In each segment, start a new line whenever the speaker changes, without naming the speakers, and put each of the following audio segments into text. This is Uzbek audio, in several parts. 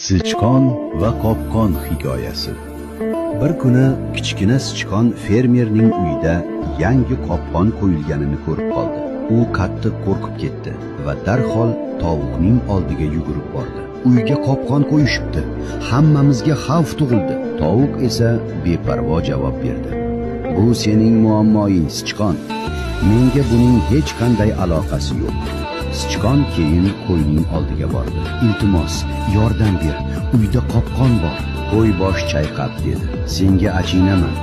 Sichqon va qopqon hikoyasi.
Bir kuni kichkina sichqon fermerning uyida yangi qopqon qo'yilganini ko'rib qoldi. U qattiq qo'rqib ketdi va darhol tovuqning oldiga yugurib bordi. Uyga qopqon qo'yishibdi. Hammamizga xavf tug'ildi. Tovuq esa beparvo javob berdi. Bu sening muammoing, sichqon. Menga buning hech qanday aloqasi yo'q. Sichqon keyin qo'yning oldiga bordi. Iltimos, yordam ber. Uyda qopqon bor. Qo'y bosh chayqab dedi. Senga achinaman,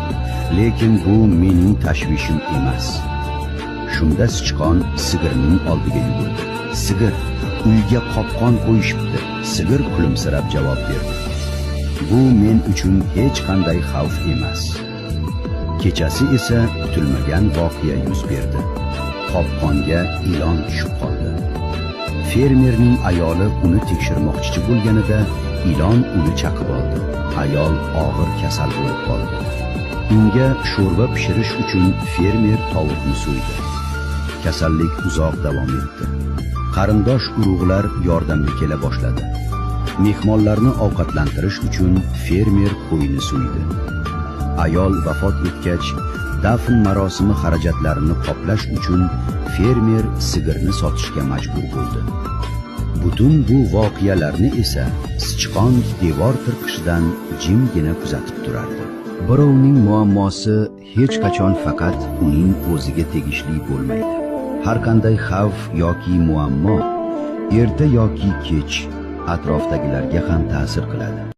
lekin bu mening tashvishim emas. Shunda sichqon sigirning oldiga yugurdi. Sigir, uyga qopqon qo'yishibdi. Sigir kulimsirab javob berdi. Bu men uchun hech qanday xavf emas. Kechasi esa kutilmagan voqea yuz berdi. Qopqonga ilon tushib qoldi. Fermerning ayoli uni tekshirmoqchi bo'lganida ilon uni chaqib oldi. Ayol og'ir kasal bo'lib qoldi. Unga sho'rva pishirish uchun fermer tovuqni so'ydi. Kasallik uzoq davom etdi. Qarindosh urug'lar yordamga kela boshladi. Mehmonlarni ovqatlantirish uchun fermer qo'yni so'ydi. Ayol vafot etgach, dafn marosimi xarajatlarini qoplash uchun fermer sigirni sotishga majbur bo'ldi. Butun bu voqealarni esa sichqon devor tirqishidan jimgina kuzatib turardi. Birovning muammosi hech qachon faqat uning o'ziga tegishli bo'lmaydi. Har qanday xavf yoki muammo erta yoki kech atrofdagilarga ham ta'sir qiladi.